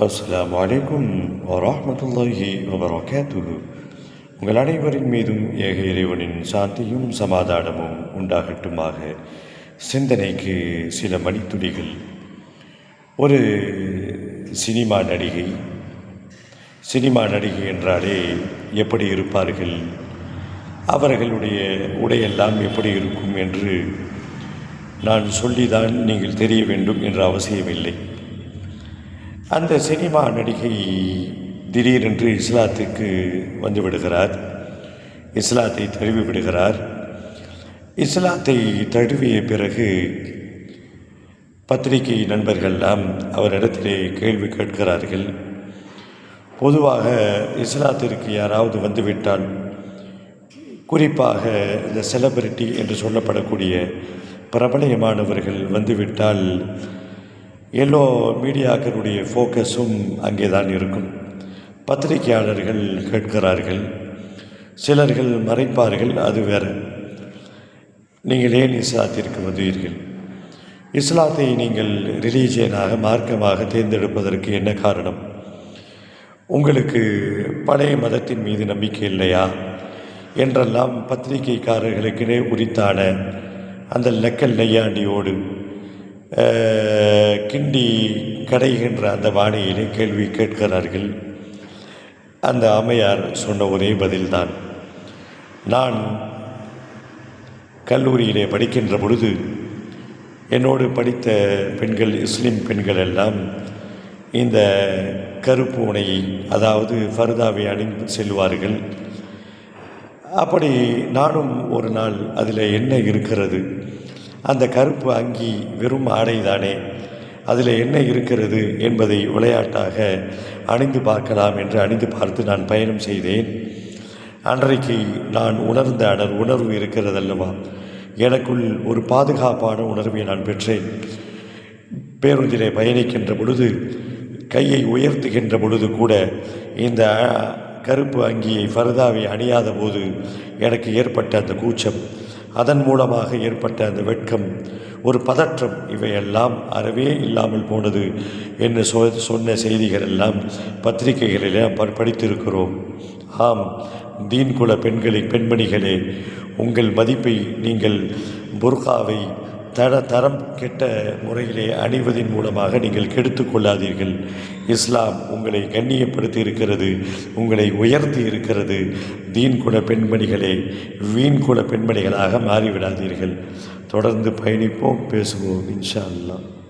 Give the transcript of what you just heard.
அஸ்ஸலாமு அலைக்கும் வரஹ்மத்துல்லாஹி வபரகாத்துஹு. உங்கள் அனைவரின் மீதும் ஏக இறைவனின் சாந்தியும் சமாதானமும் உண்டாகட்டுமாக. சிந்தனைக்கு சில மணித்துளிகள். ஒரு சினிமா நடிகை என்றாலே எப்படி இருப்பார்கள், அவர்களுடைய உடையெல்லாம் எப்படி இருக்கும் என்று நான் சொல்லிதான் நீங்கள் தெரிய வேண்டும் என்ற அவசியமில்லை. அந்த சினிமா நடிகை திடீரென்று இஸ்லாத்துக்கு வந்துவிடுகிறார், இஸ்லாத்தை தழுவி விடுகிறார். இஸ்லாத்தை தழுவிய பிறகு பத்திரிகை நண்பர்கள்லாம் அவரிடத்திலே கேள்வி கேட்கிறார்கள். பொதுவாக இஸ்லாத்திற்கு யாராவது வந்துவிட்டால், குறிப்பாக இந்த செலிபிரிட்டி என்று சொல்லப்படக்கூடிய பிரபலமானவர்கள் வந்துவிட்டால் எல்லோ மீடியாக்களுடைய ஃபோக்கஸும் அங்கே தான் இருக்கும். பத்திரிகையாளர்கள் கேட்கிறார்கள், சிலர்கள் மறைப்பார்கள், அது வேறு. நீங்கள் ஏன் இஸ்லாத்திற்கு வந்தீர்கள்? இஸ்லாத்தை நீங்கள் ரிலீஜியனாக மார்க்கமாக தேர்ந்தெடுப்பதற்கு என்ன காரணம்? உங்களுக்கு பழைய மதத்தின் மீது நம்பிக்கை இல்லையா என்றெல்லாம் பத்திரிகைக்காரர்களுக்கிடையே உரித்தான அந்த லெக்கல் நெய்யாண்டியோடு கிண்டி கடைகின்ற அந்த வாணியிலே கேள்வி கேட்கிறார்கள். அந்த அம்மையார் சொன்ன ஒரே பதில்தான், நான் கல்லூரியிலே படிக்கின்ற பொழுது என்னோடு படித்த பெண்கள், முஸ்லிம் பெண்கள் எல்லாம் இந்த கருப்பு உணையை, அதாவது ஃபர்தாவை அணிந்து செல்வார்கள். அப்படி நானும் ஒரு நாள் அதில் என்ன இருக்கிறது, அந்த கருப்பு அங்கி வெறும் ஆடைதானே, அதில் என்ன இருக்கிறது என்பதை விளையாட்டாக அணிந்து பார்க்கலாம் என்று அணிந்து பார்த்து நான் பயணம் செய்தேன். அன்றைக்கு நான் உணர்ந்த உணர்வு இருக்கிறதல்லவா, எனக்குள் ஒரு பாதுகாப்பான உணர்வை நான் பெற்றேன். பேருந்திலே பயணிக்கின்ற பொழுது, கையை உயர்த்துகின்ற பொழுது கூட இந்த கருப்பு அங்கியை ஃபர்தாவை அணியாத போது எனக்கு ஏற்பட்ட அந்த கூச்சம், அதன் மூலமாக ஏற்பட்ட அந்த வெட்கம், ஒரு பதற்றம், இவையெல்லாம் அறவே இல்லாமல் போனது என்று சொன்ன செய்திகள் எல்லாம் பத்திரிகைகளிலே படித்திருக்கிறோம். ஆம், தீன் குல பெண்மணிகளே, உங்கள் மதிப்பை நீங்கள் புர்காவை தரம் கெட்ட முறையிலே அணிவதின் மூலமாக நீங்கள் கெடுத்து கொள்ளாதீர்கள். இஸ்லாம் உங்களை கண்ணியப்படுத்தி இருக்கிறது, உங்களை உயர்த்தி இருக்கிறது. தீன் குல பெண்மணிகளே, வீண் குல பெண்மணிகளாக மாறிவிடாதீர்கள். தொடர்ந்து பயணிப்போம், பேசுவோம் இன்ஷா அல்லாஹ்.